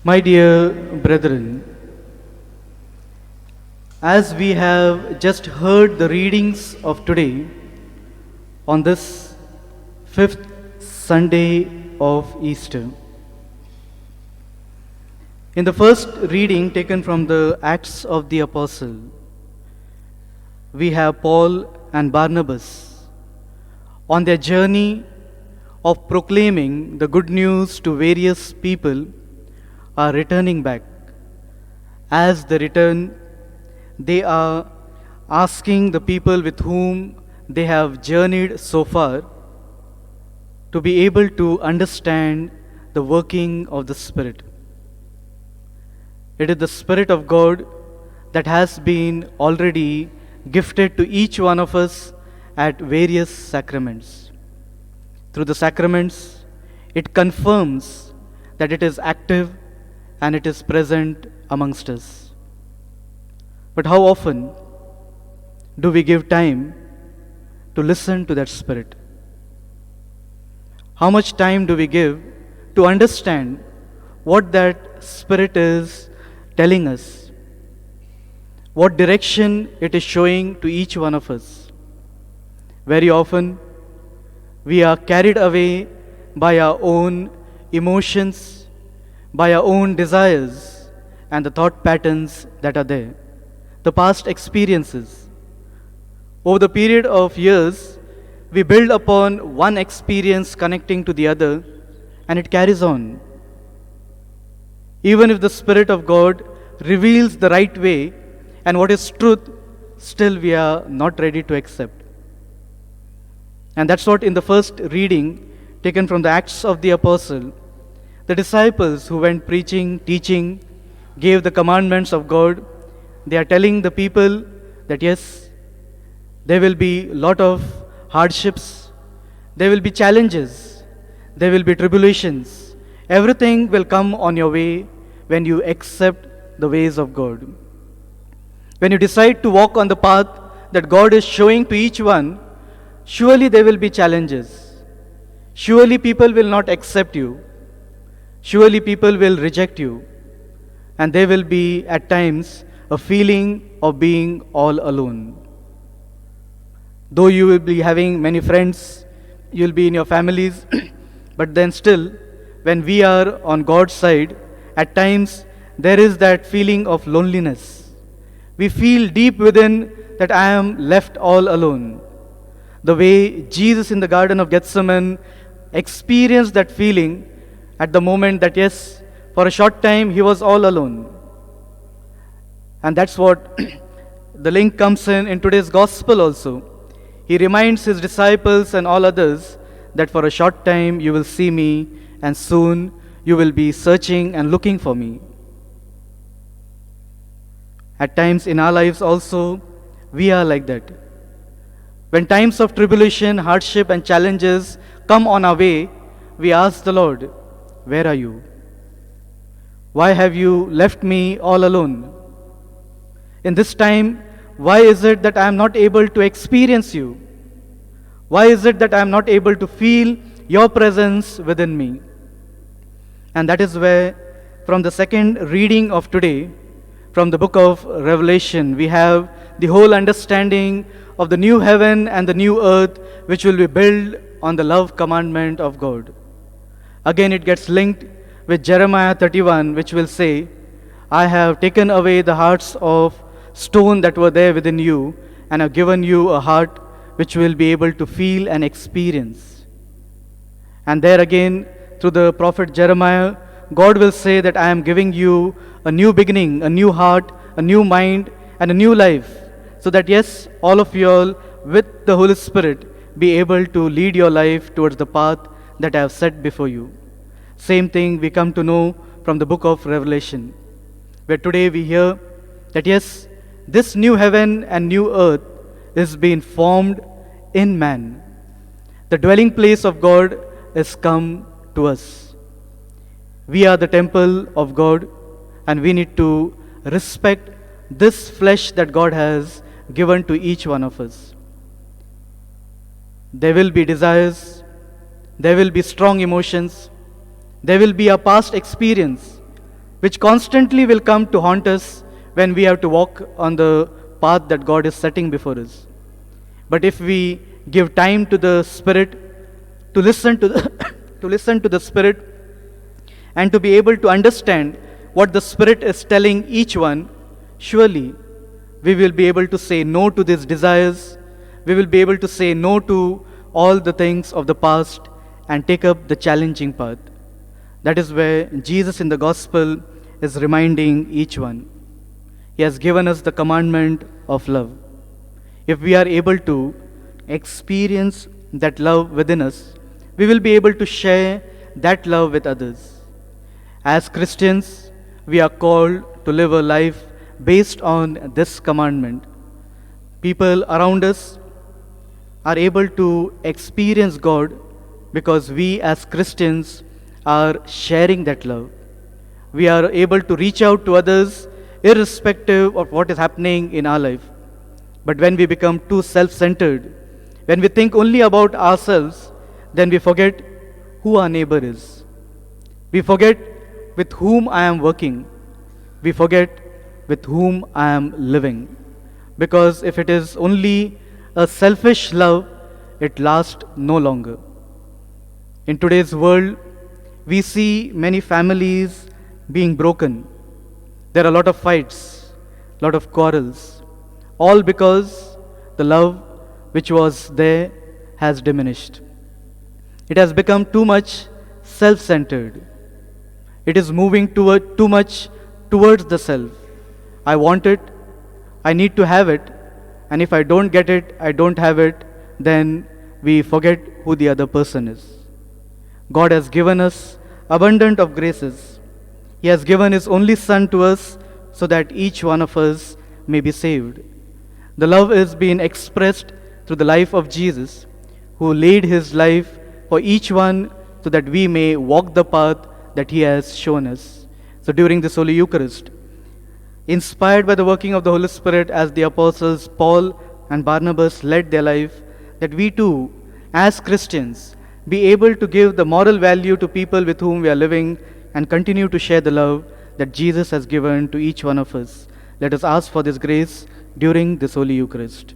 My dear brethren, as we have just heard the readings of today on this fifth Sunday of Easter, in the first reading taken from the Acts of the Apostle, we have Paul and Barnabas on their journey of proclaiming the good news to various people are returning back. As they return, they are asking the people with whom they have journeyed so far to be able to understand the working of the Spirit. It is the Spirit of God that has been already gifted to each one of us at various sacraments. Through the sacraments, it confirms that it is active and it is present amongst us. But how often do we give time to listen to that Spirit? How much time do we give to understand what that Spirit is telling us? What direction it is showing to each one of us? Very often, we are carried away by our own emotions, by our own desires, and the thought patterns that are there, the past experiences. Over the period of years, we build upon one experience connecting to the other, and it carries on. Even if the Spirit of God reveals the right way and what is truth, still we are not ready to accept. And that's what in the first reading taken from the Acts of the Apostle, the disciples who went preaching, teaching, gave the commandments of God, they are telling the people that yes, there will be a lot of hardships, there will be challenges, there will be tribulations. Everything will come on your way when you accept the ways of God. When you decide to walk on the path that God is showing to each one, surely there will be challenges. Surely people will not accept you. Surely people will reject you. And there will be at times a feeling of being all alone. Though you will be having many friends, you will be in your families, but then still, when we are on God's side, at times there is that feeling of loneliness. We feel deep within that I am left all alone. The way Jesus in the Garden of Gethsemane experienced that feeling at the moment that yes, for a short time he was all alone. And that's what the link comes in today's gospel also. He reminds his disciples and all others that for a short time you will see me and soon you will be searching and looking for me. At times in our lives also, we are like that. When times of tribulation, hardship, and challenges come on our way, we ask the Lord, where are you? Why have you left me all alone? In this time, why is it that I am not able to experience you? Why is it that I am not able to feel your presence within me? And that is where, from the second reading of today, from the book of Revelation, we have the whole understanding of the new heaven and the new earth which will be built on the love commandment of God. Again, it gets linked with Jeremiah 31, which will say, I have taken away the hearts of stone that were there within you and have given you a heart which will be able to feel and experience. And there again, through the prophet Jeremiah, God will say that I am giving you a new beginning, a new heart, a new mind, and a new life. So that yes, all of you all with the Holy Spirit be able to lead your life towards the path that I have set before you. Same thing we come to know from the book of Revelation, where today we hear that yes, this new heaven and new earth is being formed in man. The dwelling place of God is come to us. We are the temple of God, and we need to respect this flesh that God has given to each one of us. There will be desires, there will be strong emotions, there will be a past experience, which constantly will come to haunt us when we have to walk on the path that God is setting before us. But if we give time to the Spirit, to listen to the, to listen to the Spirit, and to be able to understand what the Spirit is telling each one, surely we will be able to say no to these desires. We will be able to say no to all the things of the past and take up the challenging path. That is where Jesus in the gospel is reminding each one. He has given us the commandment of love. If we are able to experience that love within us, we will be able to share that love with others. As Christians, we are called to live a life based on this commandment. People around us are able to experience God because we as Christians are sharing that love. We are able to reach out to others irrespective of what is happening in our life. But when we become too self-centered, when we think only about ourselves, then we forget who our neighbor is. We forget with whom I am working. We forget with whom I am living. Because if it is only a selfish love, it lasts no longer. In today's world, we see many families being broken. There are a lot of fights, a lot of quarrels, all because the love which was there has diminished. It has become too much self-centered. It is moving too much towards the self. I want it, I need to have it, and if I don't get it, I don't have it, then we forget who the other person is. God has given us abundant of graces. He has given His only Son to us so that each one of us may be saved. The love is being expressed through the life of Jesus, who laid His life for each one so that we may walk the path that He has shown us. So during this Holy Eucharist, inspired by the working of the Holy Spirit as the apostles Paul and Barnabas led their life, that we too, as Christians, be able to give the moral value to people with whom we are living and continue to share the love that Jesus has given to each one of us. Let us ask for this grace during this Holy Eucharist.